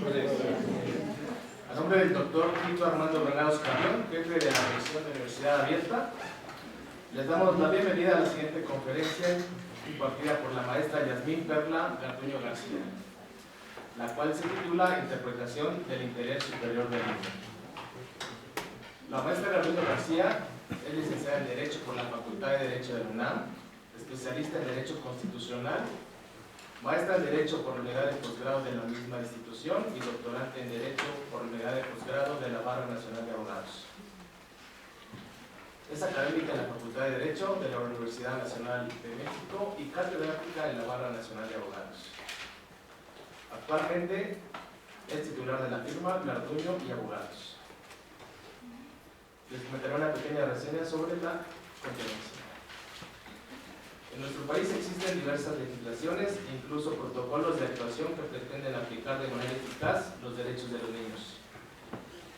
A nombre del doctor Tito Armando Granados Carrión, jefe de la Dirección de Universidad Abierta, les damos la bienvenida a la siguiente conferencia impartida por la maestra Yasmín Perla Garduño García, la cual se titula Interpretación del Interés Superior del Niño. La maestra Garduño García es licenciada en Derecho por la Facultad de Derecho de la UNAM, especialista en Derecho Constitucional, maestra en Derecho por unidad de posgrado de la misma institución y doctorante en Derecho por unidad de posgrado de la Barra Nacional de Abogados. Es académica en la Facultad de Derecho de la Universidad Nacional de México y catedrática en la Barra Nacional de Abogados. Actualmente es titular de la firma Garduño y Abogados. Les comentaré una pequeña reseña sobre la conferencia. En nuestro país existen diversas legislaciones e incluso protocolos de actuación que pretenden aplicar de manera eficaz los derechos de los niños,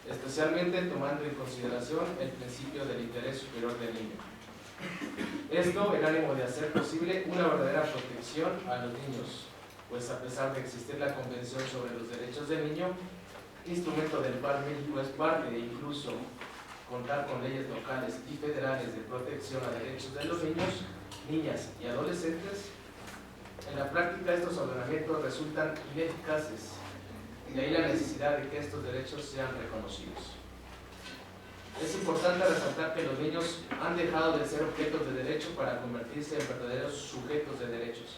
especialmente tomando en consideración el principio del interés superior del niño. Esto en ánimo de hacer posible una verdadera protección a los niños, pues a pesar de existir la Convención sobre los Derechos del Niño, instrumento del cual México es parte e incluso contar con leyes locales y federales de protección a derechos de los niños, niñas y adolescentes, en la práctica estos ordenamientos resultan ineficaces, y de ahí la necesidad de que estos derechos sean reconocidos. Es importante resaltar que los niños han dejado de ser objetos de derecho para convertirse en verdaderos sujetos de derechos,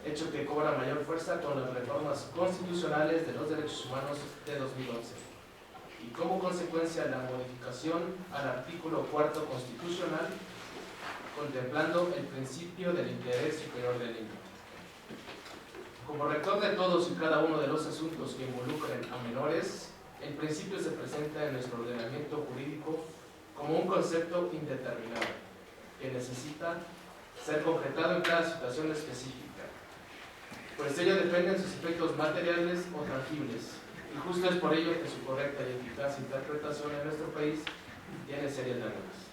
hecho que cobra mayor fuerza con las reformas constitucionales de los derechos humanos de 2011. Y como consecuencia la modificación al artículo 4 constitucional, contemplando el principio del interés superior del niño. Como rector de todos y cada uno de los asuntos que involucren a menores, el principio se presenta en nuestro ordenamiento jurídico como un concepto indeterminado, que necesita ser concretado en cada situación específica, pues ello depende de sus efectos materiales o tangibles. Y justo es por ello que su correcta y eficaz interpretación en nuestro país tiene serias lagunas.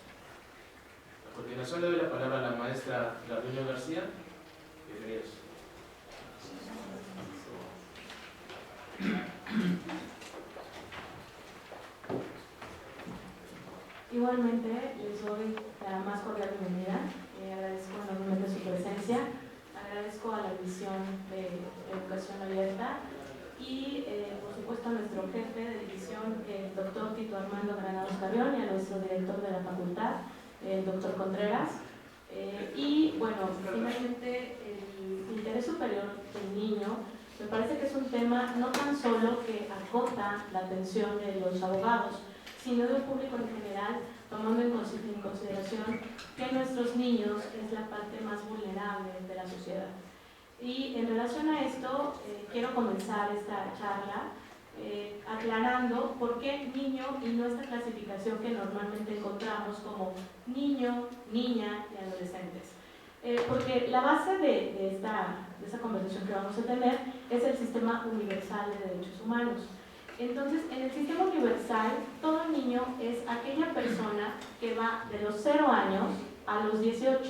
A continuación le doy la palabra a la maestra Garduño García. Bienvenidos. Igualmente les doy la más cordial bienvenida. Agradezco enormemente su presencia. Agradezco a la División de Educación Abierta y por supuesto a nuestro jefe de división, el doctor Tito Armando Granados Carrión, y a nuestro director de la facultad, el doctor Contreras. Y bueno, finalmente el interés superior del niño me parece que es un tema no tan solo que acota la atención de los abogados, sino del público en general, tomando en consideración que nuestros niños es la parte más vulnerable de la sociedad. Y en relación a esto, quiero comenzar esta charla aclarando por qué niño y no esta clasificación que normalmente encontramos como niño, niña y adolescentes. Porque la base de esta conversación que vamos a tener es el Sistema Universal de Derechos Humanos. Entonces, en el Sistema Universal, todo niño es aquella persona que va de los 0 años a los 18.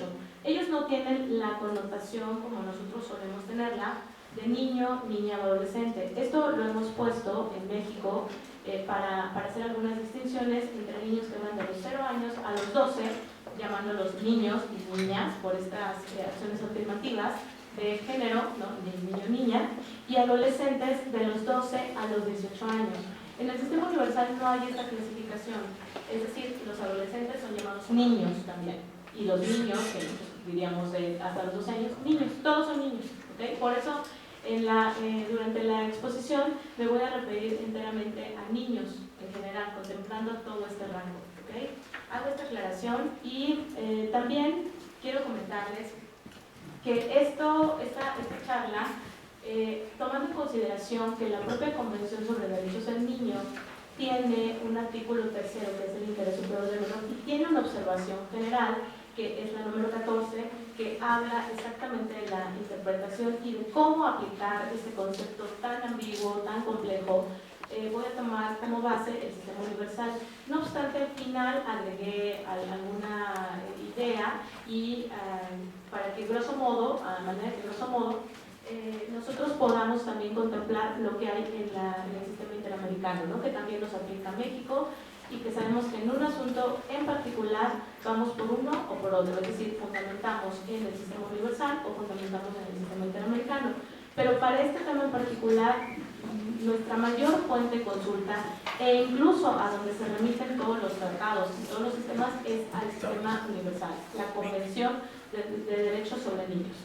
Ellos no tienen la connotación como nosotros solemos tenerla de niño, niña o adolescente. Esto lo hemos puesto en México para hacer algunas distinciones entre niños que van de los 0 años a los 12, llamándolos niños y niñas por estas acciones afirmativas de género, ¿no? De niño, niña, y adolescentes de los 12 a los 18 años. En el Sistema Universal no hay esta clasificación, es decir, los adolescentes son llamados niños también, y los niños, que diríamos hasta los 12 años, niños, todos son niños, ¿okay? Por eso durante la exposición me voy a referir enteramente a niños en general, contemplando todo este rango, ¿okay? Hago esta aclaración y también quiero comentarles que esta charla, tomando en consideración que la propia Convención sobre Derechos del Niño tiene un artículo 3, que es el interés superior del menor, y tiene una observación general, que es la número 14, que habla exactamente de la interpretación y de cómo aplicar este concepto tan ambiguo, tan complejo. Voy a tomar como base el Sistema Universal. No obstante, al final agregué alguna idea y para que grosso modo, a manera que grosso modo, nosotros podamos también contemplar lo que hay en el sistema interamericano, ¿no? Que también nos aplica a México y que sabemos que en un asunto en particular vamos por uno o por otro, es decir, fundamentamos en el sistema universal o fundamentamos en el sistema interamericano. Pero para este tema en particular, nuestra mayor fuente de consulta e incluso a donde se remiten todos los tratados y todos los sistemas es al sistema universal, la Convención de Derechos sobre Niños.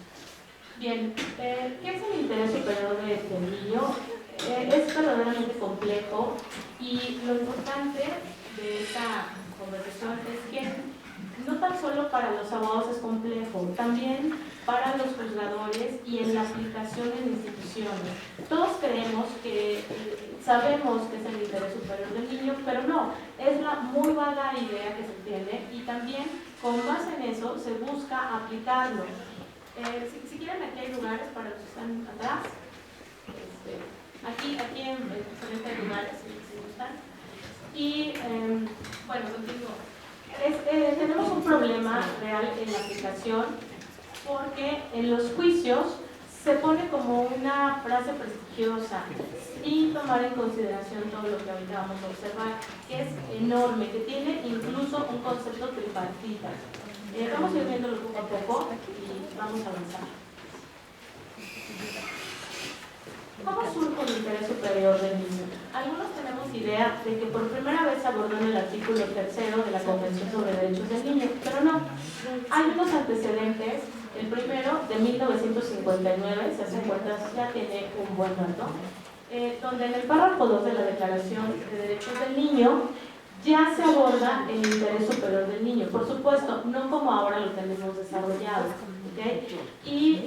Bien, ¿qué es el interés superior del niño? Es verdaderamente complejo y lo importante de esta conversación es que no tan solo para los abogados es complejo, también para los juzgadores y en la aplicación en instituciones. Todos creemos que sabemos que es el interés superior del niño, pero no, es la muy vaga idea que se tiene y también con base en eso se busca aplicarlo. Si quieren, aquí hay lugares para los que están atrás. Aquí en diferentes lugares, si gustan. Y bueno, continúo. Tenemos un problema real en la aplicación porque en los juicios se pone como una frase prestigiosa sin tomar en consideración todo lo que ahorita vamos a observar, que es enorme, que tiene incluso un concepto tripartita. Vamos a ir viéndolo poco a poco y vamos a avanzar. ¿Cómo surge el interés superior del niño? Algunos tenemos idea de que por primera vez se abordó en el artículo 3 de la Convención sobre Derechos del Niño, pero no. Hay unos antecedentes, el primero de 1959, se hacen cuentas, ya tiene un buen rato, donde en el párrafo 2 de la Declaración de Derechos del Niño ya se aborda el interés superior del niño, por supuesto, no como ahora lo tenemos desarrollado, ¿okay?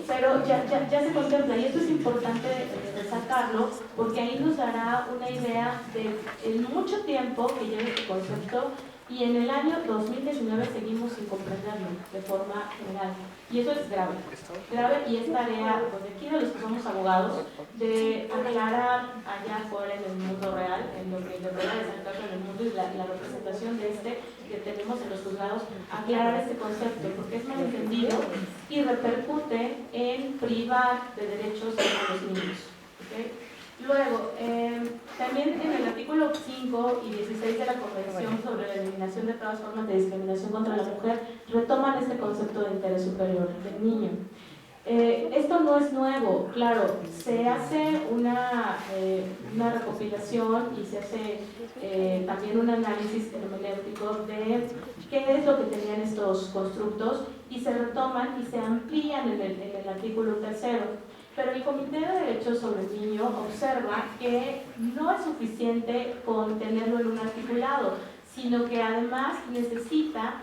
Pero ya se contempla, y esto es importante resaltarlo, porque ahí nos dará una idea de el mucho tiempo que lleva este concepto, y en el año 2019 seguimos sin comprenderlo de forma general, y eso es grave, y es tarea de aquí de los que somos abogados, de aclarar allá afuera en el mundo real, en lo que de verdad es el caso en el mundo y la representación de que tenemos en los juzgados, aclarar este concepto, porque es malentendido y repercute en privar de derechos a los niños. ¿Okay? Luego, también en el artículo 5 y 16 de la Convención sobre la eliminación de todas formas de discriminación contra la mujer, retoman este concepto de interés superior del niño. Esto no es nuevo, claro, se hace una recopilación y se hace también un análisis hermenéutico de qué es lo que tenían estos constructos y se retoman y se amplían en el artículo 3. Pero el Comité de Derechos sobre el Niño observa que no es suficiente con tenerlo en un articulado, sino que además necesita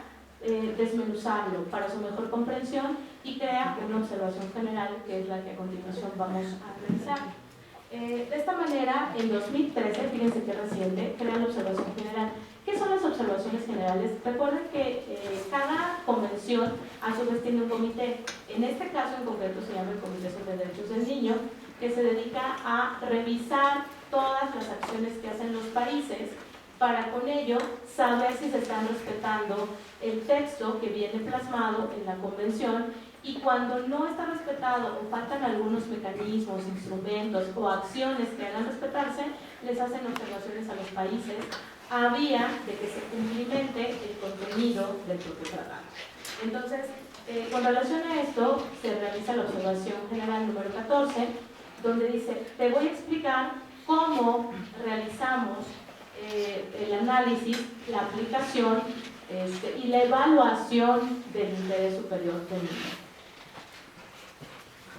desmenuzarlo para su mejor comprensión y crea una observación general, que es la que a continuación vamos a realizar. De esta manera, en 2013, fíjense que reciente, crea la observación general. ¿Qué son las observaciones generales? Recuerden que cada convención a su vez tiene un comité. En este caso en concreto se llama el Comité sobre Derechos del Niño, que se dedica a revisar todas las acciones que hacen los países para con ello saber si se están respetando el texto que viene plasmado en la convención, y cuando no está respetado o faltan algunos mecanismos, instrumentos o acciones que hagan respetarse, les hacen observaciones a los países a vía de que se cumplimente el contenido del propio tratado. Entonces, con relación a esto, se realiza la observación general número 14, donde dice, te voy a explicar cómo realizamos el análisis, la aplicación y la evaluación del interés superior del niño.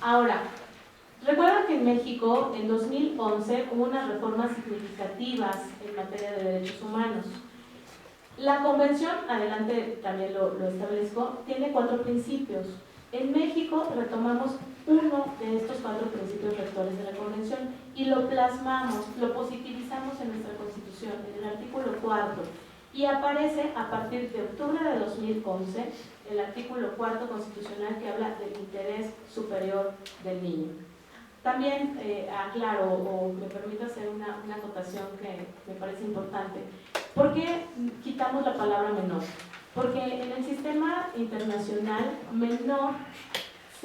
Ahora, recuerda que en México en 2011 hubo unas reformas significativas en materia de derechos humanos. La convención, adelante también lo establezco, tiene 4 principios. En México retomamos uno de estos 4 principios rectores de la convención y lo plasmamos, lo positivizamos en nuestra Constitución, en el artículo 4, y aparece a partir de octubre de 2011 el artículo 4 constitucional que habla del interés superior del niño. También aclaro o me permito hacer una acotación que me parece importante. ¿Por qué quitamos la palabra menor? Porque en el sistema internacional menor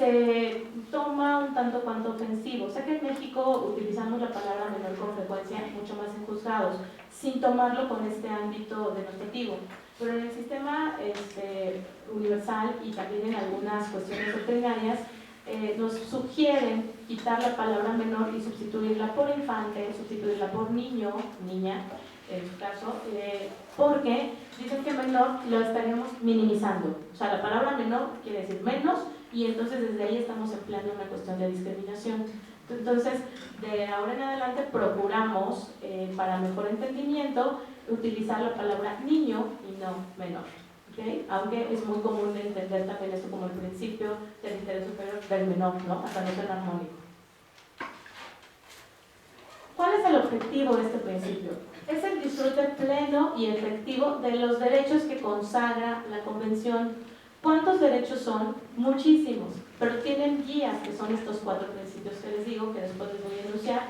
se toma un tanto cuanto ofensivo. Sé que en México utilizamos la palabra menor con frecuencia, mucho más en juzgados, sin tomarlo con este ámbito denostrativo. Pero en el sistema universal y también en algunas cuestiones doctrinarias, nos sugieren quitar la palabra menor y sustituirla por infante, sustituirla por niño, niña, en su caso, porque dicen que menor lo estaríamos minimizando. O sea, la palabra menor quiere decir menos y entonces desde ahí estamos empleando una cuestión de discriminación. Entonces, de ahora en adelante procuramos, para mejor entendimiento, utilizar la palabra niño y no menor. ¿Okay? Aunque es muy común entender también esto como el principio del interés superior del menor, ¿no? Hasta no ser armónico. ¿Cuál es el objetivo de este principio? Es el disfrute pleno y efectivo de los derechos que consagra la Convención. ¿Cuántos derechos son? Muchísimos, pero tienen guías, que son estos 4 principios que les digo, que después les voy a enunciar,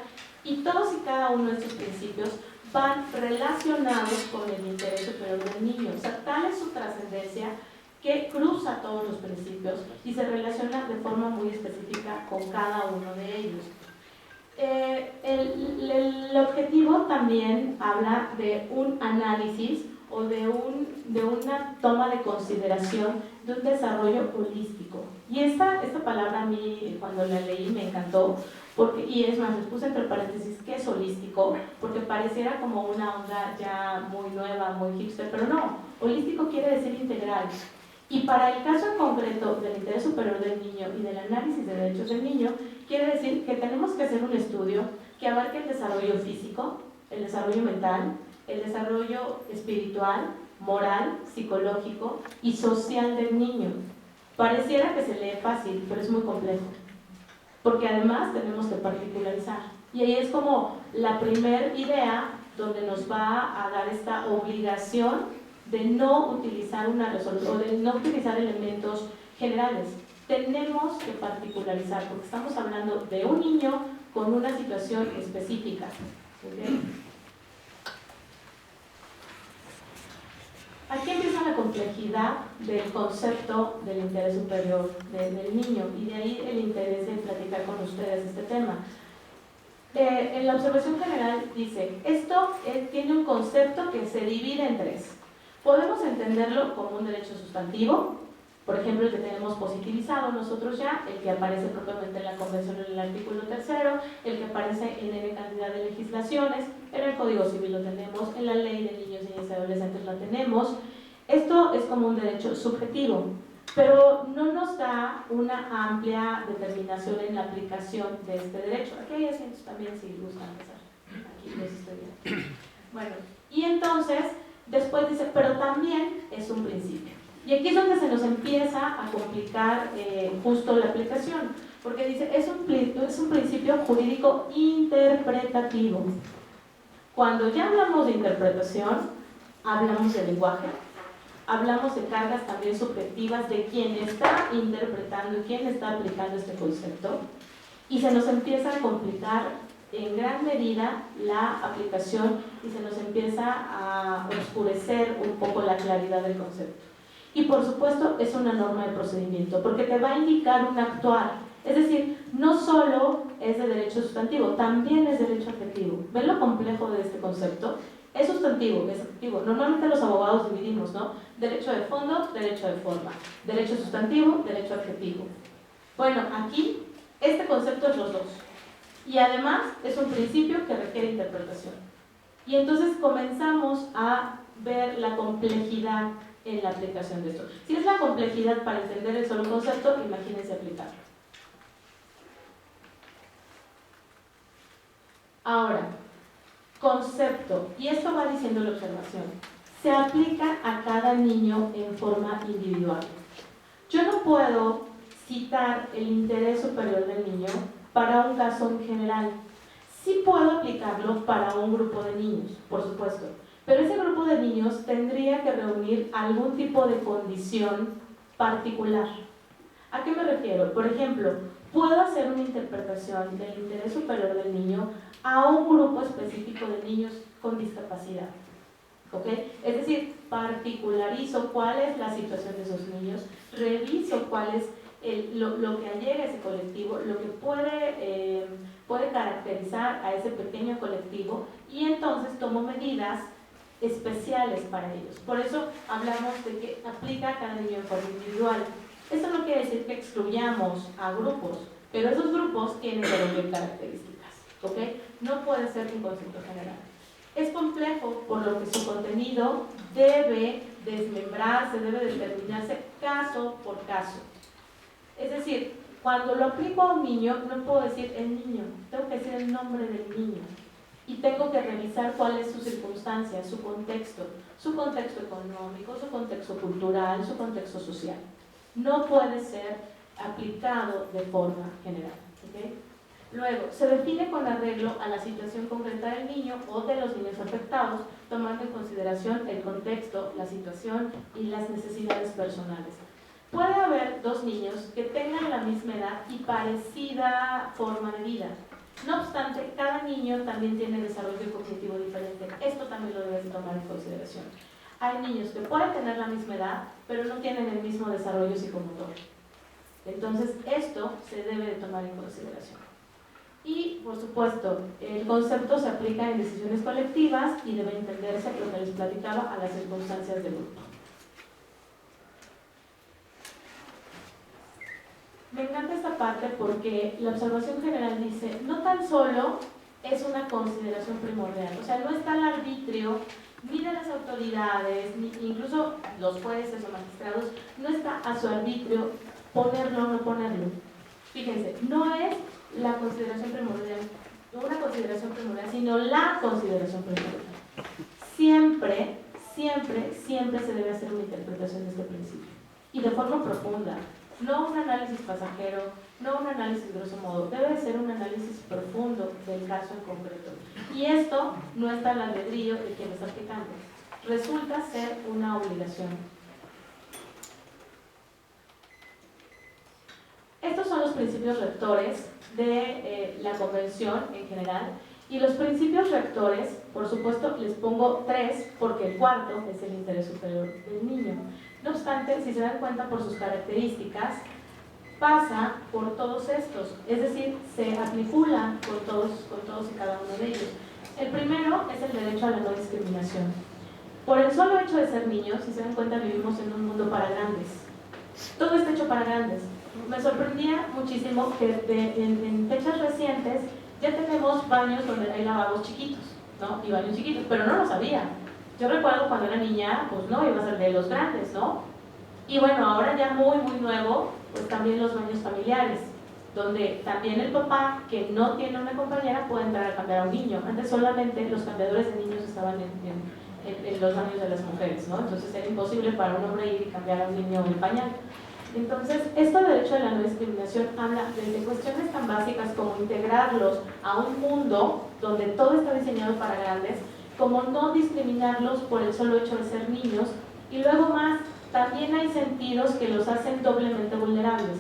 y todos y cada uno de estos principios van relacionados con el interés superior del niño. O sea, tal es su trascendencia que cruza todos los principios y se relaciona de forma muy específica con cada uno de ellos. El objetivo también habla de un análisis o de una toma de consideración de un desarrollo holístico. Y esta palabra a mí, cuando la leí, me encantó, porque, y es más, les puse entre paréntesis ¿qué es holístico? Porque pareciera como una onda ya muy nueva, muy hipster, pero no, holístico quiere decir integral. Y para el caso en concreto del interés superior del niño y del análisis de derechos del niño, quiere decir que tenemos que hacer un estudio que abarque el desarrollo físico, el desarrollo mental, el desarrollo espiritual, moral, psicológico y social del niño. Pareciera que se lee fácil, pero es muy complejo, porque además tenemos que particularizar. Y ahí es como la primera idea donde nos va a dar esta obligación de no utilizar una resolución, o de no utilizar elementos generales. Tenemos que particularizar, porque estamos hablando de un niño con una situación específica. ¿Okay? Aquí empieza la complejidad del concepto del interés superior del niño, y de ahí el interés de platicar con ustedes este tema. En la observación general dice, esto tiene un concepto que se divide en 3. Podemos entenderlo como un derecho sustantivo, por ejemplo el que tenemos positivizado nosotros ya, el que aparece propiamente en la Convención en el artículo 3, el que aparece en N cantidad de legislaciones, en el Código Civil lo tenemos, en la Ley de Niños, Niñas y Adolescentes lo tenemos. Esto es como un derecho subjetivo, pero no nos da una amplia determinación en la aplicación de este derecho. Aquí hay asientos también si gustan empezar. Aquí los estoy viendo. Bueno, y entonces después dice, pero también es un principio. Y aquí es donde se nos empieza a complicar justo la aplicación, porque dice, es un principio jurídico interpretativo. Cuando ya hablamos de interpretación, hablamos de lenguaje, hablamos de cargas también subjetivas de quién está interpretando y quién está aplicando este concepto, y se nos empieza a complicar en gran medida la aplicación y se nos empieza a oscurecer un poco la claridad del concepto. Y por supuesto es una norma de procedimiento, porque te va a indicar un actuar, es decir, no solo es de derecho sustantivo, también es derecho adjetivo. ¿Ven lo complejo de este concepto? Es sustantivo, es adjetivo. Normalmente los abogados dividimos, ¿no? Derecho de fondo, derecho de forma. Derecho sustantivo, derecho adjetivo. Bueno, aquí este concepto es los dos. Y además es un principio que requiere interpretación. Y entonces comenzamos a ver la complejidad en la aplicación de esto. Si es la complejidad para entender el solo concepto, imagínense aplicarlo. Ahora, concepto, y esto va diciendo la observación, se aplica a cada niño en forma individual. Yo no puedo citar el interés superior del niño para un caso en general. Sí puedo aplicarlo para un grupo de niños, por supuesto, pero ese grupo de niños tendría que reunir algún tipo de condición particular. ¿A qué me refiero? Por ejemplo, puedo hacer una interpretación del interés superior del niño a un grupo específico de niños con discapacidad. ¿Okay? Es decir, particularizo cuál es la situación de esos niños, reviso cuál es lo que allega a ese colectivo, lo que puede caracterizar a ese pequeño colectivo, y entonces tomo medidas especiales para ellos. Por eso hablamos de que aplica a cada niño en forma individual. Esto no quiere decir que excluyamos a grupos, pero esos grupos tienen que tener características, ¿ok? No puede ser un concepto general. Es complejo por lo que su contenido debe desmembrarse, debe determinarse caso por caso. Es decir, cuando lo aplico a un niño, no puedo decir el niño, tengo que decir el nombre del niño. Y tengo que revisar cuál es su circunstancia, su contexto económico, su contexto cultural, su contexto social. No puede ser aplicado de forma general, ¿okay? Luego, se define con arreglo a la situación concreta del niño o de los niños afectados, tomando en consideración el contexto, la situación y las necesidades personales. Puede haber dos niños que tengan la misma edad y parecida forma de vida. No obstante, cada niño también tiene desarrollo cognitivo diferente. Esto también lo debes tomar en consideración. Hay niños que pueden tener la misma edad, pero no tienen el mismo desarrollo psicomotor. Entonces, esto se debe de tomar en consideración. Y, por supuesto, el concepto se aplica en decisiones colectivas y debe entenderse, lo que les platicaba, a las circunstancias del grupo. Me encanta esta parte porque la observación general dice, no tan solo es una consideración primordial, o sea, no está al arbitrio ni de las autoridades, ni incluso los jueces o magistrados, no está a su arbitrio ponerlo o no ponerlo. Fíjense, no es la consideración primordial, no una consideración primordial, sino la consideración primordial. Siempre, siempre, siempre se debe hacer una interpretación de este principio, y de forma profunda. No un análisis pasajero, no un análisis grosso modo, debe ser un análisis profundo del caso en concreto. Y esto no está al albedrío de quien lo está aplicando, resulta ser una obligación. Estos son los principios rectores de la Convención en general, y los principios rectores, por supuesto, les pongo 3 porque el cuarto es el interés superior del niño. No obstante, si se dan cuenta por sus características, pasa por todos estos, es decir, se articula con todos y cada uno de ellos. El primero es el derecho a la no discriminación. Por el solo hecho de ser niños, si se dan cuenta, vivimos en un mundo para grandes. Todo está hecho para grandes. Me sorprendía muchísimo que en fechas recientes ya tenemos baños donde hay lavabos chiquitos, ¿no? Y baños chiquitos, pero no lo sabía. Yo recuerdo cuando era niña, pues no, iba a ser de los grandes, ¿no? Y bueno, ahora ya muy nuevo, pues también los baños familiares, donde también el papá que no tiene una compañera puede entrar a cambiar a un niño. Antes solamente los cambiadores de niños estaban en los baños de las mujeres, ¿no? Entonces era imposible para un hombre ir y cambiar a un niño el pañal. Entonces, este derecho a la no discriminación habla desde cuestiones tan básicas como integrarlos a un mundo donde todo está diseñado para grandes, como no discriminarlos por el solo hecho de ser niños, y luego más, también hay sentidos que los hacen doblemente vulnerables.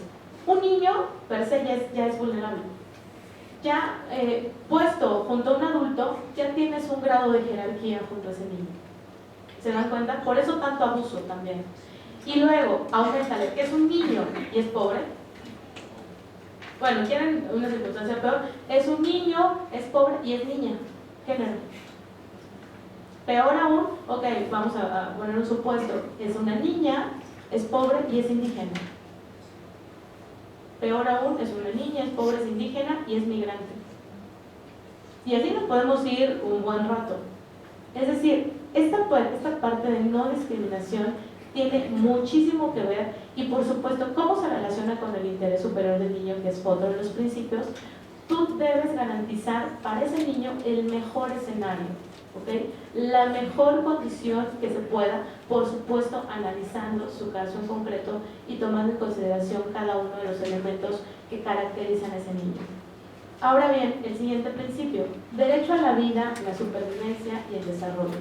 Un niño, per se, ya es vulnerable. Ya puesto junto a un adulto, ya tienes un grado de jerarquía junto a ese niño. ¿Se dan cuenta? Por eso tanto abuso también. Y luego, aumentale, que es un niño y es pobre. Bueno, quieren una circunstancia peor, es un niño, es pobre y es niña. Género. Peor aún, ok, vamos a poner un supuesto, es una niña, es pobre y es indígena. Peor aún, es una niña, es pobre, es indígena y es migrante. Y así nos podemos ir un buen rato. Es decir, esta parte de no discriminación tiene muchísimo que ver, y por supuesto, cómo se relaciona con el interés superior del niño, que es otro de los principios. Tú debes garantizar para ese niño el mejor escenario, ¿okay? La mejor condición que se pueda, por supuesto, analizando su caso en concreto y tomando en consideración cada uno de los elementos que caracterizan a ese niño. Ahora bien, el siguiente principio, derecho a la vida, la supervivencia y el desarrollo.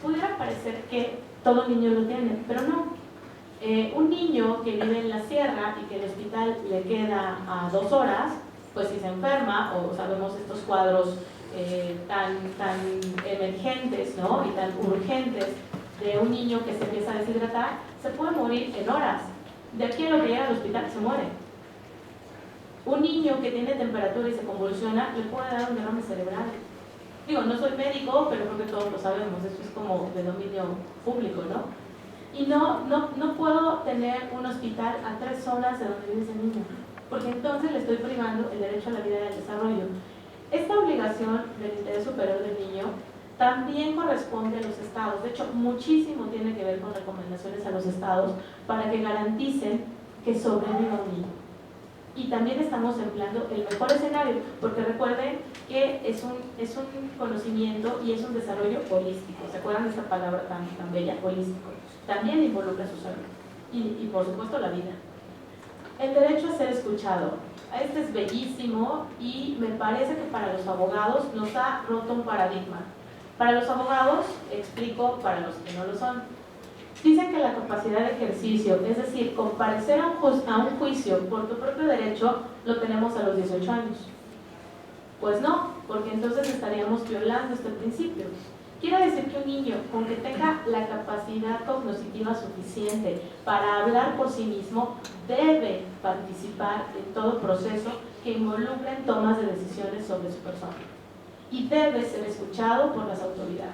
Pudiera parecer que todo niño lo tiene, pero no. Un niño que vive en la sierra y que el hospital le queda a 2 horas, pues si se enferma, o sabemos estos cuadros tan emergentes, ¿no? Y tan urgentes de un niño que se empieza a deshidratar, se puede morir en horas. De aquí a lo que llega al hospital se muere. Un niño que tiene temperatura y se convulsiona le puede dar un derrame cerebral. Digo, no soy médico, pero creo que todos lo sabemos, eso es como de dominio público, ¿no? Y no puedo tener un hospital a 3 horas de donde vive ese niño, porque entonces le estoy privando el derecho a la vida y al desarrollo. Esta obligación del interés superior del niño también corresponde a los estados. De hecho, muchísimo tiene que ver con recomendaciones a los estados para que garanticen que sobreviva un niño. Y también estamos empleando el mejor escenario, porque recuerden que es un conocimiento y es un desarrollo holístico. ¿Se acuerdan de esta palabra tan bella? Holístico. También involucra su salud y por supuesto la vida. El derecho a ser escuchado. Este es bellísimo y me parece que para los abogados nos ha roto un paradigma. Para los abogados, explico para los que no lo son, dicen que la capacidad de ejercicio, es decir, comparecer a un juicio por tu propio derecho, lo tenemos a los 18 años. Pues no, porque entonces estaríamos violando este principio. Quiere decir que un niño, con que tenga la capacidad cognitiva suficiente para hablar por sí mismo, debe participar en todo proceso que involucre en tomas de decisiones sobre su persona. Y debe ser escuchado por las autoridades.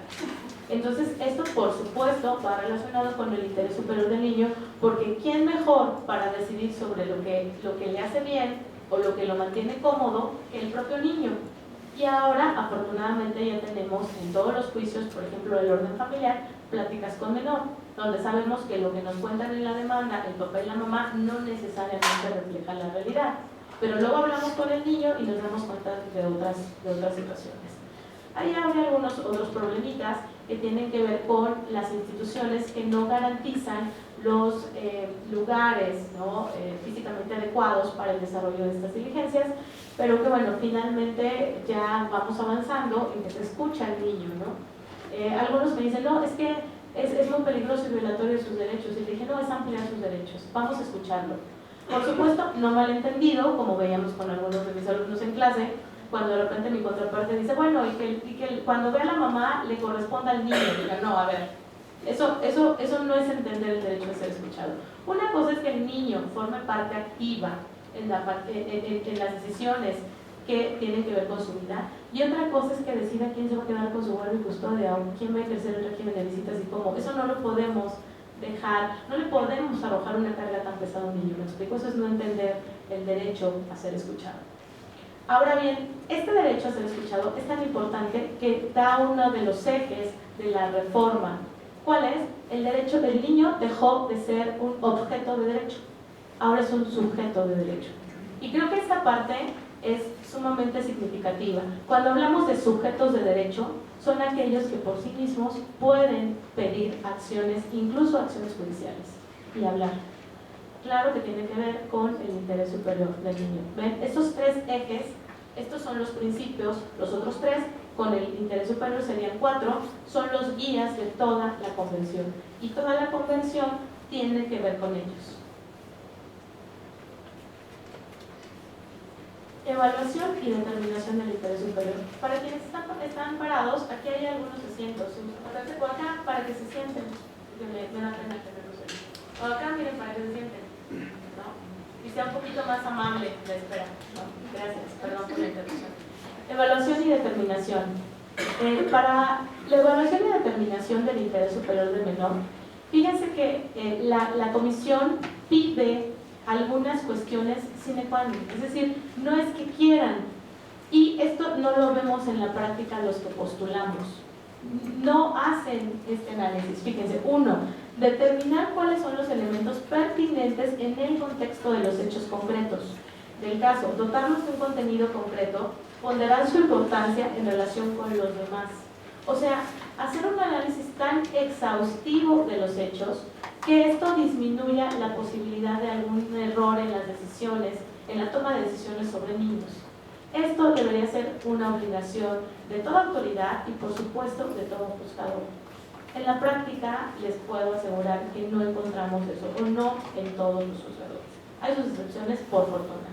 Entonces, esto por supuesto va relacionado con el interés superior del niño, porque ¿quién mejor para decidir sobre lo que le hace bien o lo que lo mantiene cómodo que el propio niño? Y ahora, afortunadamente, ya tenemos en todos los juicios, por ejemplo, el orden familiar, pláticas con menor, donde sabemos que lo que nos cuentan en la demanda, el papá y la mamá, no necesariamente refleja la realidad. Pero luego hablamos con el niño y nos damos cuenta de otras situaciones. Ahí habría algunos otros problemitas que tienen que ver con las instituciones que no garantizan los lugares, ¿no? Físicamente adecuados para el desarrollo de estas diligencias, pero que bueno, finalmente ya vamos avanzando en que se escucha al niño, ¿no? Algunos me dicen, no, es que es muy peligroso y violatorio de sus derechos, y le dije, no, es ampliar sus derechos, vamos a escucharlo. Por supuesto, no malentendido, como veíamos con algunos de mis alumnos en clase, cuando de repente mi contraparte dice, bueno, y que cuando ve a la mamá le corresponda al niño, y diga, no, a ver, eso no es entender el derecho a ser escuchado. Una cosa es que el niño forme parte activa en las decisiones que tienen que ver con su vida, y otra cosa es que decida quién se va a quedar con su guardia y custodia, o quién va a ejercer el régimen de visitas y cómo. Eso no lo podemos dejar, no le podemos arrojar una carga tan pesada a un niño, ¿me explico? Eso es no entender el derecho a ser escuchado. Ahora bien, este derecho a ser escuchado es tan importante que da uno de los ejes de la reforma. ¿Cuál es? El derecho del niño dejó de ser un objeto de derecho, ahora es un sujeto de derecho. Y creo que esta parte es sumamente significativa. Cuando hablamos de sujetos de derecho, son aquellos que por sí mismos pueden pedir acciones, incluso acciones judiciales, y hablar. Claro que tiene que ver con el interés superior del niño. ¿Ven? Estos 3 ejes, estos son los principios, los otros 3, con el interés superior serían 4, son los guías de toda la convención. Y toda la convención tiene que ver con ellos. Evaluación y determinación del interés superior. Para quienes están parados, aquí hay algunos asientos. Importante por acá para que se sienten. Me da pena tenerlos ahí. O acá, miren, para que se sienten, ¿no? Y sea un poquito más amable la espera, ¿no? Gracias, perdón por la interrupción. Evaluación y determinación. Para la evaluación y determinación del interés superior del menor, fíjense que la comisión pide algunas cuestiones sine qua non, es decir, no es que quieran, y esto no lo vemos en la práctica los que postulamos, no hacen este análisis. Fíjense, 1, determinar cuáles son los elementos pertinentes en el contexto de los hechos concretos del caso, dotarlos de un contenido concreto, ponderar su importancia en relación con los demás, o sea, hacer un análisis tan exhaustivo de los hechos que esto disminuya la posibilidad de algún error en las decisiones, en la toma de decisiones sobre niños. Esto debería ser una obligación de toda autoridad y por supuesto de todo juzgador. En la práctica les puedo asegurar que no encontramos eso, o no en todos los juzgadores. Hay sus excepciones, por fortuna.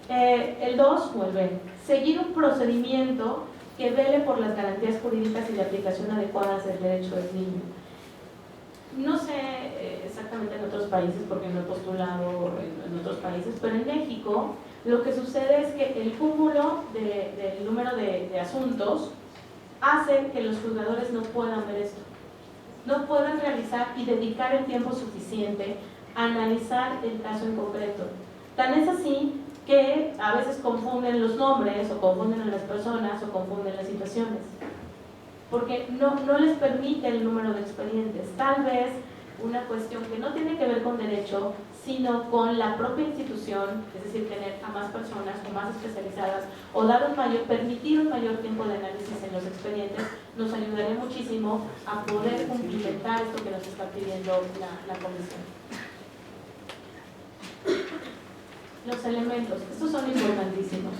El 2, o el B, seguir un procedimiento que vele por las garantías jurídicas y la aplicación adecuada del derecho del niño. No sé exactamente en otros países porque no he postulado en otros países, pero en México lo que sucede es que el cúmulo del número de asuntos hace que los juzgadores no puedan ver esto, no puedan realizar y dedicar el tiempo suficiente a analizar el caso en concreto. Tan es así que a veces confunden los nombres o confunden a las personas o confunden las situaciones, porque no les permite el número de expedientes. Tal vez una cuestión que no tiene que ver con derecho, sino con la propia institución, es decir, tener a más personas o más especializadas o permitir un mayor tiempo de análisis en los expedientes, nos ayudaría muchísimo a poder cumplimentar esto que nos está pidiendo la comisión. Los elementos, estos son importantísimos.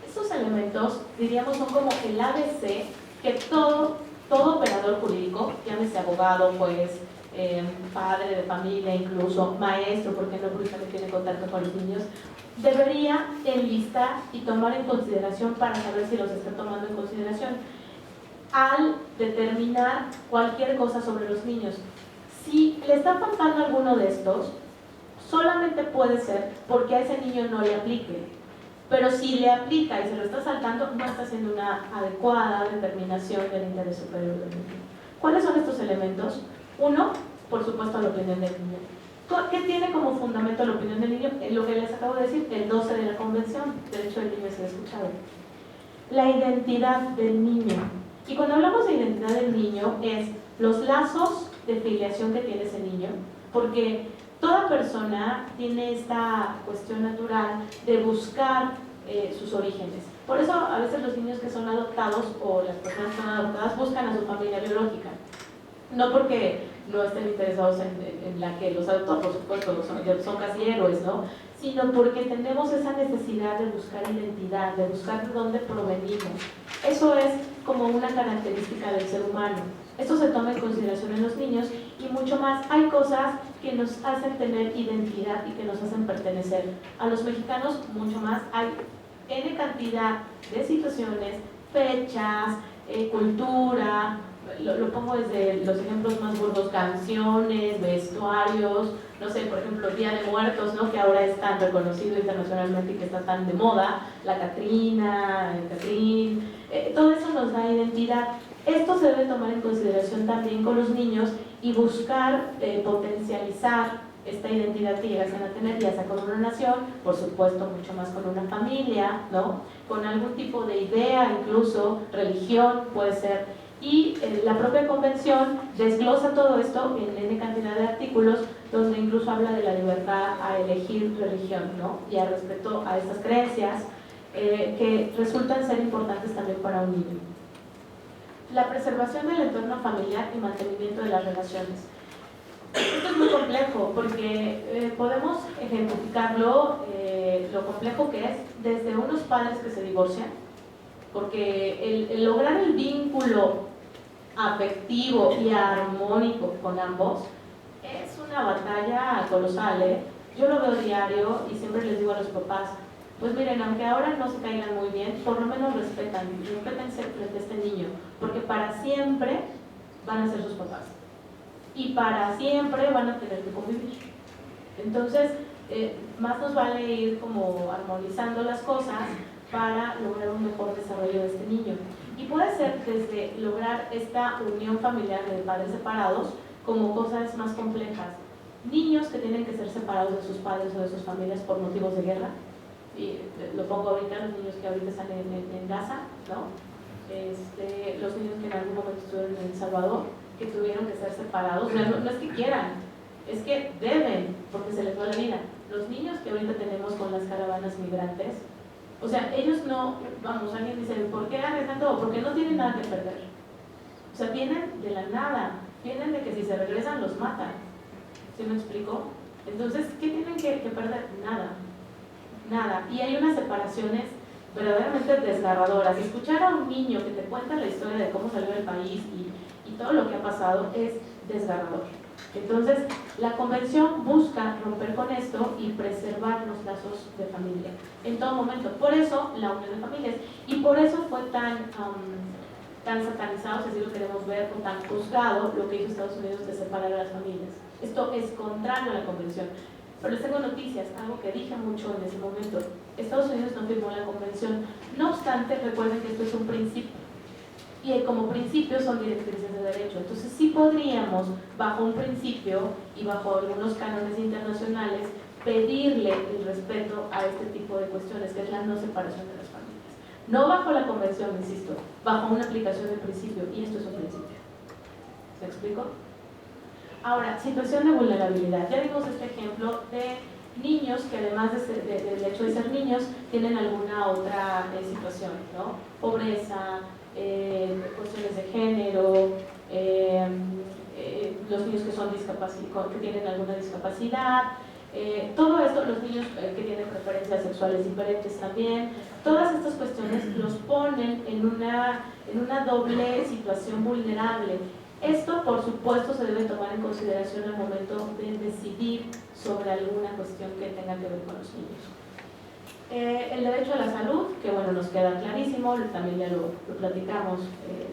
Estos elementos, diríamos, son como el ABC que todo operador jurídico, llámese abogado, juez, padre de familia, incluso maestro, porque no porque también tiene contacto con los niños, debería enlistar y tomar en consideración para saber si los está tomando en consideración al determinar cualquier cosa sobre los niños. Si le está faltando alguno de estos, solamente puede ser porque a ese niño no le aplique. Pero si le aplica y se lo está saltando, no está haciendo una adecuada determinación del interés superior del niño. ¿Cuáles son estos elementos? Uno, por supuesto, la opinión del niño. ¿Qué tiene como fundamento la opinión del niño? Lo que les acabo de decir, el 12 de la Convención, derecho del niño a ser escuchado. La identidad del niño. Y cuando hablamos de identidad del niño, es los lazos de filiación que tiene ese niño, porque toda persona tiene esta cuestión natural de buscar sus orígenes. Por eso a veces los niños que son adoptados o las personas que son adoptadas buscan a su familia biológica. No porque no estén interesados en la que los adoptó, por supuesto, son casi héroes, ¿no? Sino porque tenemos esa necesidad de buscar identidad, de buscar de dónde provenimos. Eso es como una característica del ser humano. Esto se toma en consideración en los niños y mucho más. Hay cosas que nos hacen tener identidad y que nos hacen pertenecer. A los mexicanos mucho más. Hay N cantidad de situaciones, fechas, cultura, lo pongo desde los ejemplos más burdos, canciones, vestuarios, no sé, por ejemplo, Día de Muertos, ¿no? Que ahora es tan reconocido internacionalmente y que está tan de moda, la Catrina, el Catrín, todo eso nos da identidad. Esto se debe tomar en consideración también con los niños y buscar potencializar esta identidad que llegasen a tener, ya sea con una nación, por supuesto mucho más con una familia, ¿no? Con algún tipo de idea, incluso religión puede ser. Y la propia convención desglosa todo esto en N cantidad de artículos donde incluso habla de la libertad a elegir religión, ¿no? Y al respecto a estas creencias que resultan ser importantes también para un niño. La preservación del entorno familiar y mantenimiento de las relaciones. Esto es muy complejo porque podemos ejemplificarlo, lo complejo que es desde unos padres que se divorcian, porque el lograr el vínculo afectivo y armónico con ambos es una batalla colosal, ¿eh? Yo lo veo diario y siempre les digo a los papás, pues miren, aunque ahora no se caigan muy bien, por lo menos respétense frente a este niño, porque para siempre van a ser sus papás y para siempre van a tener que convivir. Entonces, más nos vale ir como armonizando las cosas para lograr un mejor desarrollo de este niño. Y puede ser desde lograr esta unión familiar de padres separados como cosas más complejas. Niños que tienen que ser separados de sus padres o de sus familias por motivos de guerra. Y lo pongo ahorita, los niños que ahorita están en Gaza, ¿no? Los niños que en algún momento estuvieron en El Salvador, que tuvieron que ser separados. O sea, no es que quieran, es que deben, porque se les va la vida. Los niños que ahorita tenemos con las caravanas migrantes, o sea, ellos no, vamos, alguien dice, ¿por qué arriesgan todo? Porque no tienen nada que perder. O sea, vienen de la nada, vienen de que si se regresan los matan. ¿Sí me explico? Entonces, ¿qué tienen que perder? Nada. Nada. Y hay unas separaciones verdaderamente desgarradoras. Escuchar a un niño que te cuenta la historia de cómo salió del país y todo lo que ha pasado es desgarrador. Entonces, la convención busca romper con esto y preservar los lazos de familia en todo momento. Por eso, la unión de familias. Y por eso fue tan tan satanizados, así lo queremos ver, o tan juzgado lo que hizo Estados Unidos de separar a las familias. Esto es contrario a la convención. Pero les tengo noticias, algo que dije mucho en ese momento. Estados Unidos no firmó la convención. No obstante, recuerden que esto es un principio. Y como principio son directrices de derecho. Entonces sí podríamos, bajo un principio y bajo algunos cánones internacionales, pedirle el respeto a este tipo de cuestiones, que es la no separación de las familias. No bajo la convención, insisto, bajo una aplicación del principio, y esto es un principio. ¿Se explicó? Ahora, situación de vulnerabilidad. Ya dimos este ejemplo de niños que además del hecho de ser niños, tienen alguna otra situación, ¿no? Pobreza, cuestiones de género, los niños que son que tienen alguna discapacidad, todo esto, los niños que tienen preferencias sexuales diferentes también, todas estas cuestiones los ponen en una doble situación vulnerable. Esto, por supuesto, se debe tomar en consideración al momento de decidir sobre alguna cuestión que tenga que ver con los niños. El derecho a la salud, que bueno, nos queda clarísimo, también ya lo platicamos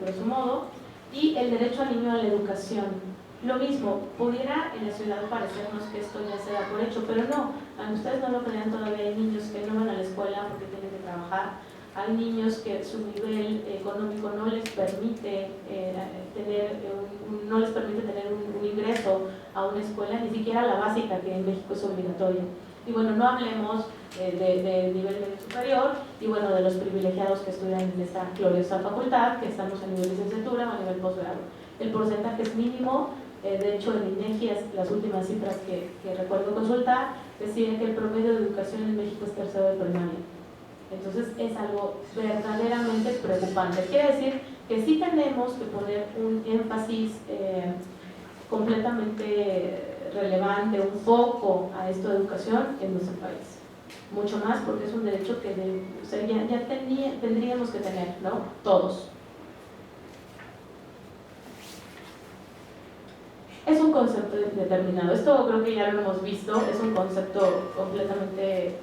grosso modo, y el derecho al niño a la educación. Lo mismo, pudiera en la ciudad parecernos que esto ya se da por hecho, pero no, aunque ustedes no lo crean, todavía hay niños que no van a la escuela porque tienen que trabajar, hay niños que su nivel económico no les permite tener un ingreso a una escuela, ni siquiera la básica, que en México es obligatoria. Y bueno, no hablemos de nivel medio superior y bueno, de los privilegiados que estudian en esta gloriosa facultad, que estamos a nivel de licenciatura o a nivel posgrado. El porcentaje es mínimo. De hecho, en INEGI, las últimas cifras que recuerdo consultar, decían que el promedio de educación en México es tercero de primaria. Entonces es algo verdaderamente preocupante. Quiere decir que sí tenemos que poner un énfasis completamente relevante, un foco a esto de educación en nuestro país. Mucho más porque es un derecho que ya tendríamos que tener, ¿no? Todos. Es un concepto determinado. Esto creo que ya lo hemos visto, es un concepto completamente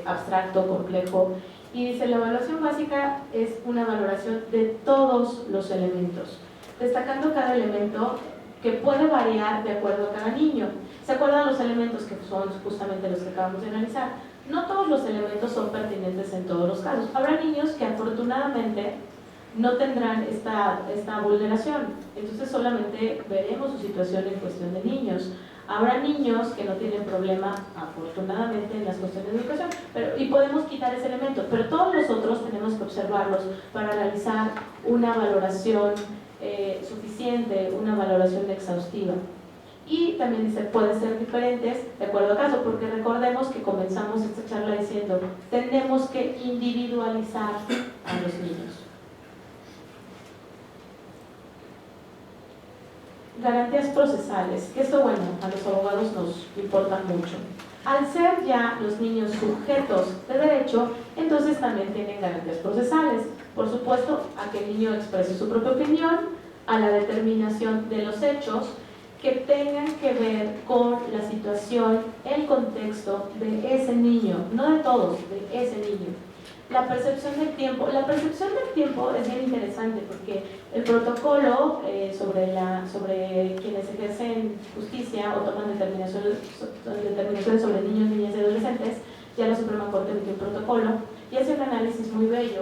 abstracto, complejo. Y dice, la evaluación básica es una valoración de todos los elementos, destacando cada elemento que puede variar de acuerdo a cada niño. ¿Se acuerdan los elementos que son justamente los que acabamos de analizar? No todos los elementos son pertinentes en todos los casos. Habrá niños que afortunadamente no tendrán esta vulneración, entonces solamente veremos su situación en cuestión de niños. Habrá niños que no tienen problema, afortunadamente, en las cuestiones de educación, y podemos quitar ese elemento, pero todos los otros tenemos que observarlos para realizar una valoración suficiente, una valoración exhaustiva. Y también dice, pueden ser diferentes de acuerdo al caso, porque recordemos que comenzamos esta charla diciendo, tenemos que individualizar a los niños. Garantías procesales, que esto, bueno, a los abogados nos importa mucho. Al ser ya los niños sujetos de derecho, entonces también tienen garantías procesales. Por supuesto, a que el niño exprese su propia opinión, a la determinación de los hechos que tengan que ver con la situación, el contexto de ese niño, no de todos, de ese niño. La percepción del tiempo. La percepción del tiempo es bien interesante porque el protocolo sobre quienes ejercen justicia o toman determinaciones sobre niños, niñas y adolescentes, ya la Suprema Corte emitió un protocolo y hace un análisis muy bello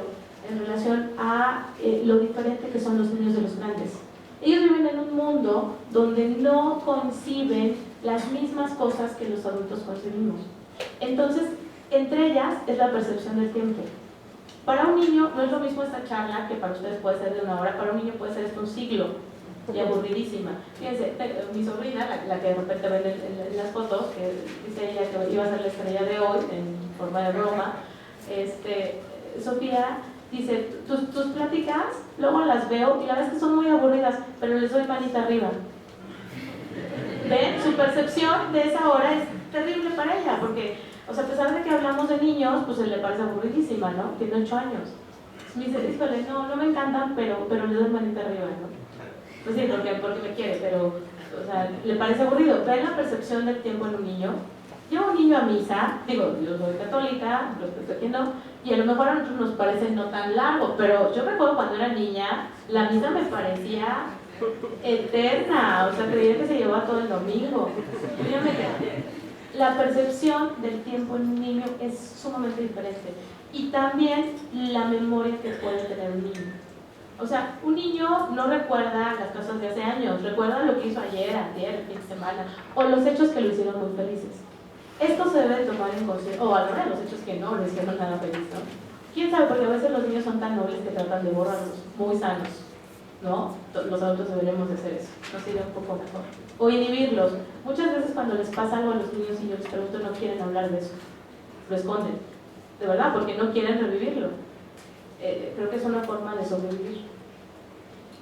en relación a lo diferente que son los niños de los grandes. Ellos viven en un mundo donde no conciben las mismas cosas que los adultos concebimos. Entonces, entre ellas es la percepción del tiempo. Para un niño no es lo mismo esta charla, que para ustedes puede ser de 1 hora, para un niño puede ser esto un siglo, y aburridísima. Fíjense, mi sobrina, la que de repente ven en las fotos, que dice ella que iba a ser la estrella de hoy, en forma de broma, Sofía dice, tus pláticas, luego las veo y la verdad es que son muy aburridas, pero les doy manita arriba. ¿Ven? Su percepción de esa hora es terrible para ella, porque, o sea, a pesar de que hablamos de niños, pues se le parece aburridísima, ¿no? Tiene 8 años. Me dice, híjole, no me encantan, pero le doy manita arriba, ¿no? Pues sí, porque me quiere, pero, o sea, le parece aburrido. ¿Ven la percepción del tiempo en un niño? Lleva un niño a misa, digo, yo soy católica, respeto a quien no, Y a lo mejor a nosotros nos parece no tan largo, pero yo recuerdo cuando era niña, la misa me parecía eterna, o sea, creía que se llevaba todo el domingo. La percepción del tiempo en un niño es sumamente diferente. Y también la memoria que puede tener un niño. O sea, un niño no recuerda las cosas de hace años, recuerda lo que hizo ayer, el fin de semana, o los hechos que lo hicieron muy felices. Esto se debe tomar en consideración, o a lo mejor los hechos que no lo hicieron nada feliz, ¿no? ¿Quién sabe? Porque a veces los niños son tan nobles que tratan de borrarlos, muy sanos, ¿no? Los adultos deberíamos de hacer eso, nos iría un poco mejor. O inhibirlos. Muchas veces cuando les pasa algo a los niños y yo les pregunto, no quieren hablar de eso, lo esconden, de verdad, porque no quieren revivirlo. Creo que es una forma de sobrevivir.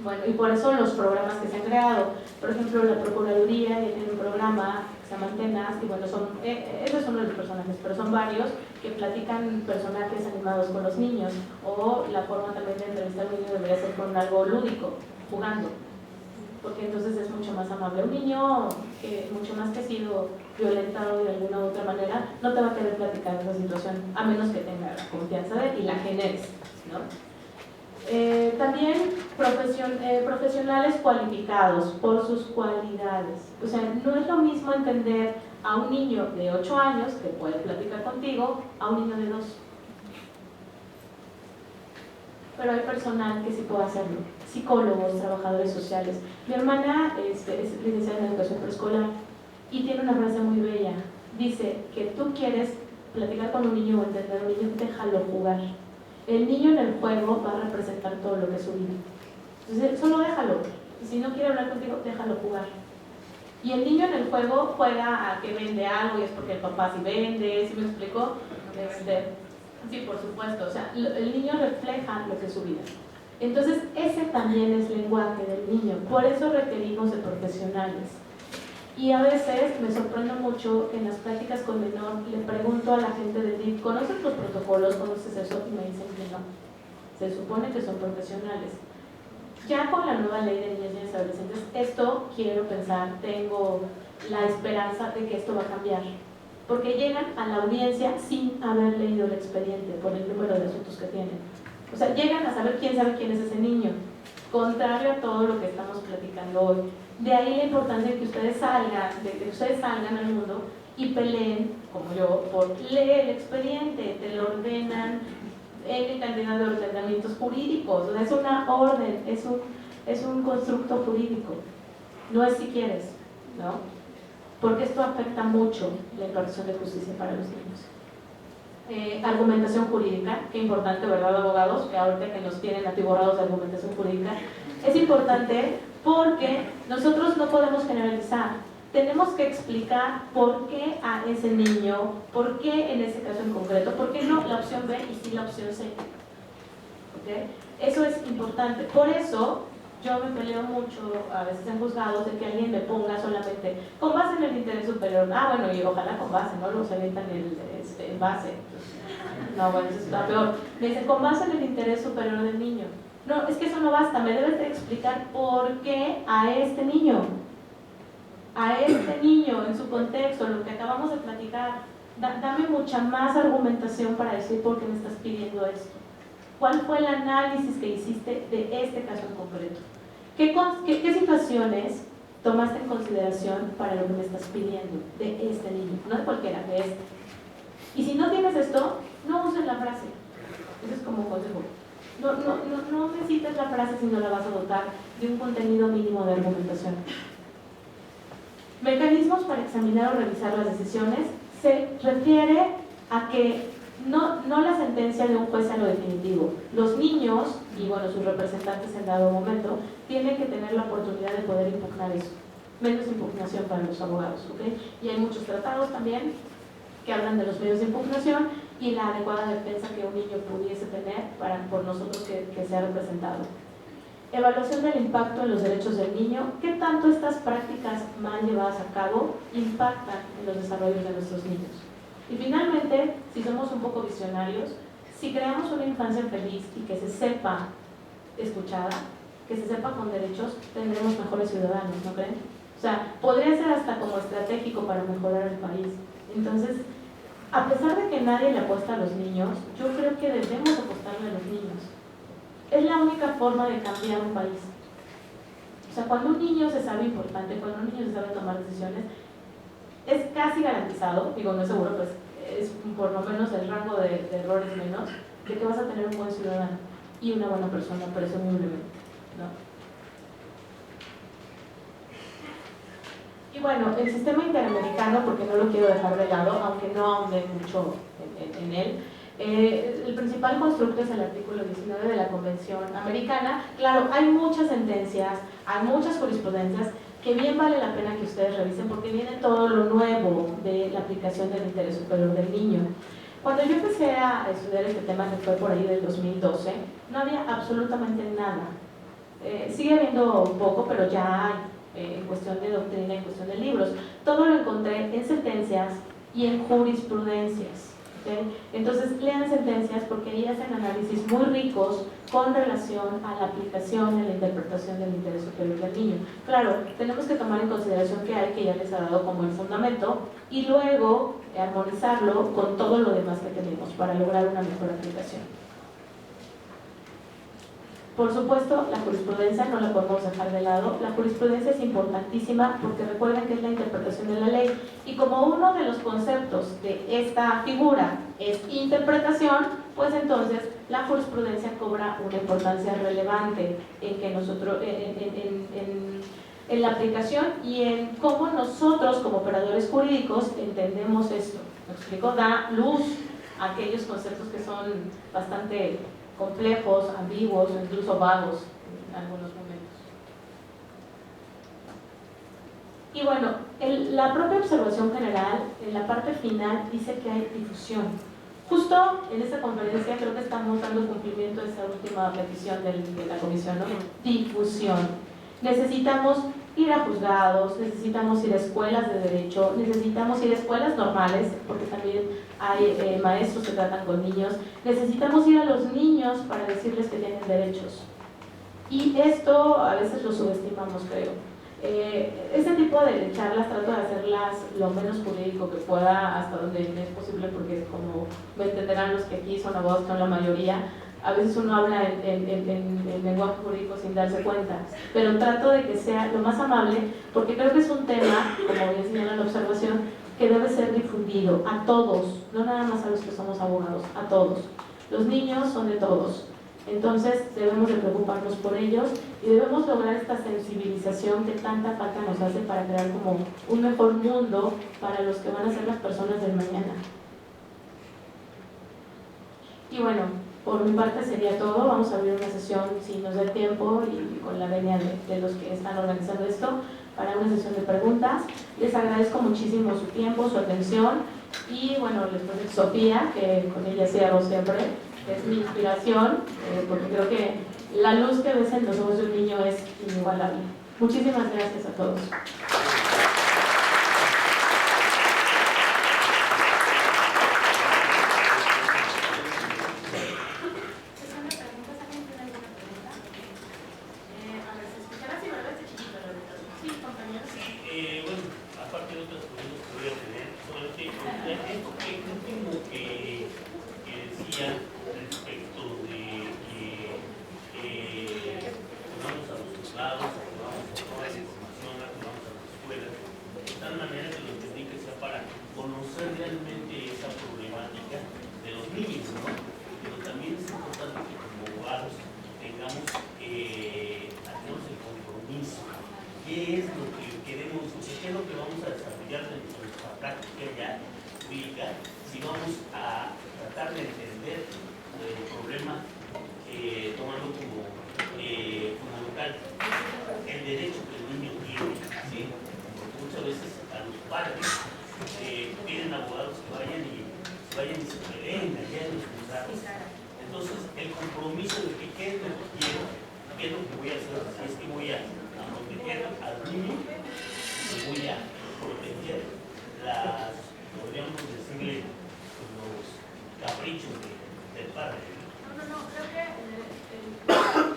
Bueno, y por eso los programas que se han creado, por ejemplo, la Procuraduría ya tiene un programa que se llama Antenas, y bueno, esos son los personajes, pero son varios que platican personajes animados con los niños, o la forma también de entrevistar a un niño debería ser con algo lúdico, jugando, porque entonces es mucho más amable. Un niño que mucho más que ha sido violentado de alguna u otra manera, no te va a querer platicar esa situación, a menos que tenga la confianza de él y la generes, ¿no? También profesionales cualificados por sus cualidades. O sea, no es lo mismo entender a un niño de 8 años que puede platicar contigo a un niño de 2. Pero hay personal que sí puede hacerlo, psicólogos, trabajadores sociales. Mi hermana es licenciada en educación preescolar y tiene una frase muy bella. Dice que tú quieres platicar con un niño o entender a un niño, déjalo jugar. El niño en el juego va a representar todo lo que es su vida. Entonces, solo déjalo. Si no quiere hablar contigo, déjalo jugar. Y el niño en el juego juega a que vende algo y es porque el papá sí vende, ¿sí me explico? Sí, por supuesto. O sea, el niño refleja lo que es su vida. Entonces, ese también es lenguaje del niño. Por eso requerimos de profesionales. Y a veces me sorprendo mucho que en las pláticas con menor le pregunto a la gente del DIF, ¿conoces los protocolos? ¿Conoces eso? Y me dicen que no. Se supone que son profesionales. Ya con la nueva ley de niñas y niños adolescentes, esto quiero pensar, tengo la esperanza de que esto va a cambiar. Porque llegan a la audiencia sin haber leído el expediente por el número de asuntos que tienen. O sea, llegan a saber quién sabe quién es ese niño. Contrario a todo lo que estamos platicando hoy. De ahí la importancia de que ustedes salgan al mundo y peleen, como yo, por leer el expediente, te lo ordenan en cantidad de ordenamientos jurídicos. O sea, es una orden, es un constructo jurídico. No es si quieres, ¿no? Porque esto afecta mucho la impartición de justicia para los niños. Argumentación jurídica, qué importante, ¿verdad, abogados? Que ahorita que nos tienen atiborrados de argumentación jurídica, es importante porque nosotros no podemos generalizar. Tenemos que explicar por qué a ese niño, por qué en ese caso en concreto, por qué no la opción B y sí la opción C. ¿Okay? Eso es importante. Por eso yo me peleo mucho, a veces en juzgados, de que alguien me ponga solamente con base en el interés superior. Ah, bueno, y ojalá con base, no los evitan el base. No, bueno, eso está peor. Me dicen, con base en el interés superior del niño. No, es que eso no basta, me debes de explicar por qué a este niño en su contexto, lo que acabamos de platicar, dame mucha más argumentación para decir por qué me estás pidiendo esto. ¿Cuál fue el análisis que hiciste de este caso en concreto? ¿Qué situaciones tomaste en consideración para lo que me estás pidiendo de este niño? No de cualquiera, de este. Y si no tienes esto, no uses la frase. Eso es como un consejo. No necesitas la frase si no la vas a dotar de un contenido mínimo de argumentación. Mecanismos para examinar o revisar las decisiones se refiere a que no la sentencia de un juez a lo definitivo. Los niños y bueno, sus representantes en dado momento tienen que tener la oportunidad de poder impugnar eso. Menos impugnación para los abogados, ¿ok? Y hay muchos tratados también que hablan de los medios de impugnación y la adecuada defensa que un niño pudiese tener por nosotros que sea representado. Evaluación del impacto en los derechos del niño. ¿Qué tanto estas prácticas mal llevadas a cabo impactan en los desarrollos de nuestros niños? Y finalmente, si somos un poco visionarios, si creamos una infancia feliz y que se sepa escuchada, que se sepa con derechos, tendremos mejores ciudadanos, ¿no creen? O sea, podría ser hasta como estratégico para mejorar el país. Entonces, A pesar de que nadie le apuesta a los niños, yo creo que debemos apostarle a los niños. Es la única forma de cambiar un país. O sea, cuando un niño se sabe importante, cuando un niño se sabe tomar decisiones, es casi garantizado, digo, no es seguro, pues es por lo menos el rango de errores menos, de que vas a tener un buen ciudadano y una buena persona, presumiblemente, ¿no? Y bueno, el sistema interamericano, porque no lo quiero dejar de lado, aunque no ahondé mucho en él, el principal constructo es el artículo 19 de la Convención Americana. Claro, hay muchas sentencias, hay muchas jurisprudencias que bien vale la pena que ustedes revisen porque viene todo lo nuevo de la aplicación del interés superior del niño. Cuando yo empecé a estudiar este tema, que fue por ahí del 2012, no había absolutamente nada. Sigue habiendo un poco, pero ya hay. En cuestión de doctrina, en cuestión de libros. Todo lo encontré en sentencias y en jurisprudencias. ¿Okay? Entonces, lean sentencias porque ahí hacen análisis muy ricos con relación a la aplicación y la interpretación del interés superior del niño. Claro, tenemos que tomar en consideración que hay, que ya les ha dado como el fundamento, y luego armonizarlo con todo lo demás que tenemos para lograr una mejor aplicación. Por supuesto, la jurisprudencia no la podemos dejar de lado. La jurisprudencia es importantísima porque recuerden que es la interpretación de la ley. Y como uno de los conceptos de esta figura es interpretación, pues entonces la jurisprudencia cobra una importancia relevante en que nosotros, en la aplicación y en cómo nosotros como operadores jurídicos entendemos esto. ¿Me explico? Da luz a aquellos conceptos que son bastante complejos, ambiguos o incluso vagos en algunos momentos. Y bueno, la propia observación general, en la parte final, dice que hay difusión. Justo en esta conferencia creo que estamos dando cumplimiento a esa última petición de la comisión, ¿no? Difusión. Necesitamos ir a juzgados, necesitamos ir a escuelas de derecho, necesitamos ir a escuelas normales, porque también hay maestros que tratan con niños, necesitamos ir a los niños para decirles que tienen derechos. Y esto a veces lo subestimamos, creo. Este tipo de charlas trato de hacerlas lo menos jurídico que pueda, hasta donde es posible, porque como me entenderán los que aquí son abogados, que son la mayoría, a veces uno habla en lenguaje jurídico sin darse cuenta, pero trato de que sea lo más amable, porque creo que es un tema, como bien señala la observación, que debe ser difundido a todos, no nada más a los que somos abogados, a todos. Los niños son de todos, entonces debemos de preocuparnos por ellos y debemos lograr esta sensibilización que tanta falta nos hace para crear como un mejor mundo para los que van a ser las personas del mañana. Y bueno, por mi parte sería todo. Vamos a abrir una sesión, si nos da el tiempo y con la venia de los que están organizando esto, para una sesión de preguntas. Les agradezco muchísimo su tiempo, su atención y bueno, les presento a Sofía, que con ella cierro siempre, que es mi inspiración, porque creo que la luz que ves en los ojos de un niño es inigualable. Muchísimas gracias a todos.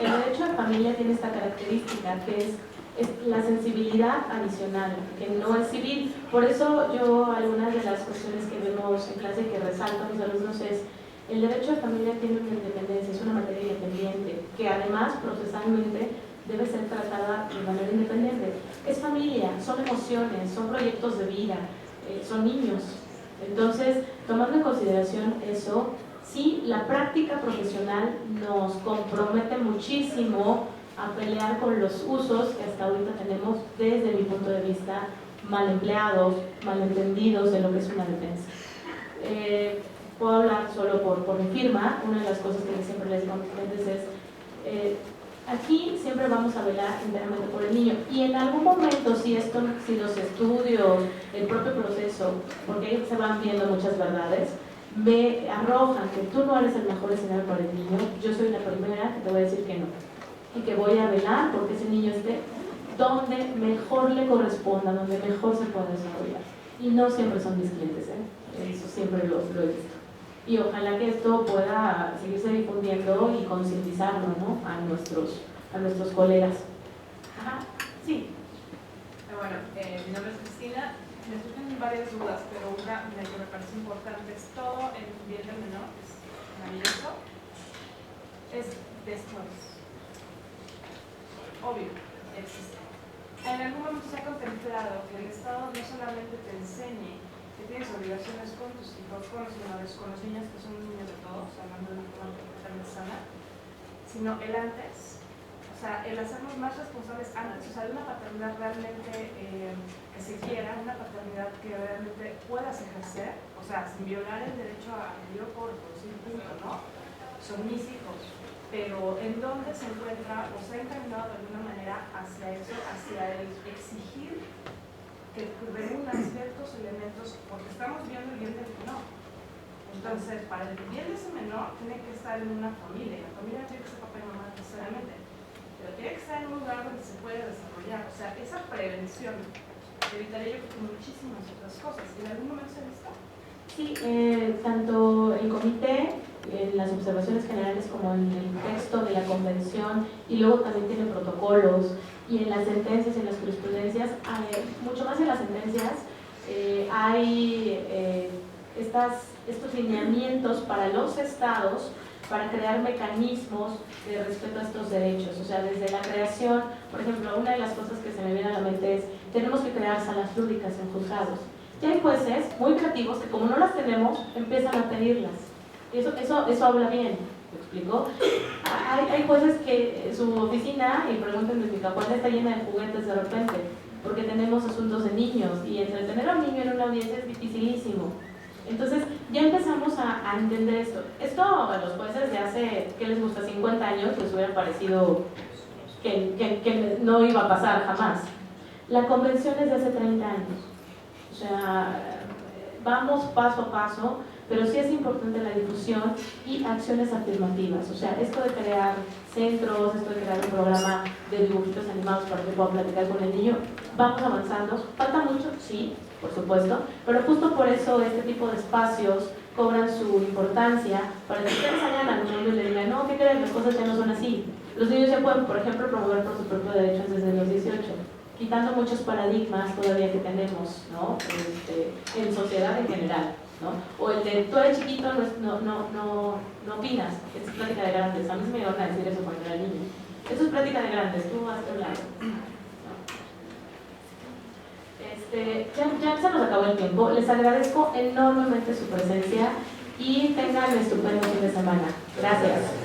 El derecho de familia tiene esta característica, que es es la sensibilidad adicional, que no es civil. Por eso yo, algunas de las cuestiones que vemos en clase que resalto a mis alumnos es: el derecho de familia tiene una independencia, es una materia independiente, que además procesalmente debe ser tratada de manera independiente. Es familia, son emociones, son proyectos de vida, son niños. Entonces, tomando en consideración eso, sí, la práctica profesional nos compromete muchísimo a pelear con los usos que hasta ahorita tenemos, desde mi punto de vista, mal empleados, mal entendidos de lo que es una defensa. Puedo hablar solo por mi firma. Una de las cosas que siempre les digo a mis clientes es: aquí siempre vamos a velar enteramente por el niño, y en algún momento, si los estudios, el propio proceso, porque ahí se van viendo muchas verdades, me arrojan que tú no eres el mejor escenario para el niño, yo soy la primera que te voy a decir que no, y que voy a velar porque ese niño esté donde mejor le corresponda, donde mejor se pueda desarrollar. Y no siempre son mis clientes, eso siempre lo he visto. Y ojalá que esto pueda seguirse difundiendo y concientizarlo, ¿no?, a nuestros colegas. Ajá, sí. Bueno, mi nombre es Cristina. Me surgen varias dudas, pero una que me parece importante es: todo el bien del menor es maravilloso, es después. Obvio, existe. En algún momento se ha contemplado que el Estado no solamente te enseñe que tienes obligaciones con tus hijos, con los menores, con los niños que son niños de todos, hablando de una forma completamente sana, sino el antes, o sea, el hacernos más responsables antes, o sea, de una paternidad realmente que se quiera, una paternidad que realmente puedas ejercer, o sea, sin violar el derecho a vivir por producir, punto, ¿no? Son mis hijos, pero ¿en dónde se encuentra o se ha encaminado de alguna manera hacia eso, hacia el exigir que reúnan ciertos elementos, porque estamos viendo el bien del menor? Entonces, para el bien de ese menor tiene que estar en una familia, y la familia no tiene que ser papá y mamá necesariamente, pero tiene que estar en un lugar donde se puede desarrollar. O sea, esa prevención evitaría, yo creo, muchísimas otras cosas. ¿En algún momento se ha visto? Sí, tanto el comité, en las observaciones generales, como en el texto de la convención, y luego también tiene protocolos, y en las sentencias, en las jurisprudencias, mucho más en las sentencias, hay estos lineamientos para los estados para crear mecanismos de respeto a estos derechos. O sea, desde la creación, por ejemplo, una de las cosas que se me viene a la mente es: tenemos que crear salas lúdicas en juzgados. Y hay jueces muy creativos que, como no las tenemos, empiezan a pedirlas. Y eso habla bien, ¿me explico? Hay jueces que su oficina, y pregúntenme, mi capuela está llena de juguetes de repente, porque tenemos asuntos de niños, y entretener a un niño en una audiencia es dificilísimo. Entonces, ya empezamos a entender esto. Esto a los jueces de hace, ¿qué les gusta?, 50 años, les hubiera parecido que no iba a pasar jamás. La convención es de hace 30 años. O sea, vamos paso a paso, pero sí es importante la difusión y acciones afirmativas. O sea, esto de crear centros, esto de crear un programa de dibujitos animados para que puedan platicar con el niño, vamos avanzando. Falta mucho, sí, por supuesto, pero justo por eso este tipo de espacios cobran su importancia, para que ustedes salgan al mundo y le digan: no, ¿qué creen? Las cosas ya no son así. Los niños ya pueden, por ejemplo, promover por sus propios derechos desde los 18, quitando muchos paradigmas todavía que tenemos, ¿no?, en sociedad en general, ¿no? O el de: tú eres chiquito, no opinas, es plática de grandes. A mí se me iban a decir eso cuando era niño. Eso es plática de grandes, tú vas a hablar. Ya se nos acabó el tiempo. Les agradezco enormemente su presencia y tengan un estupendo fin de semana. Gracias.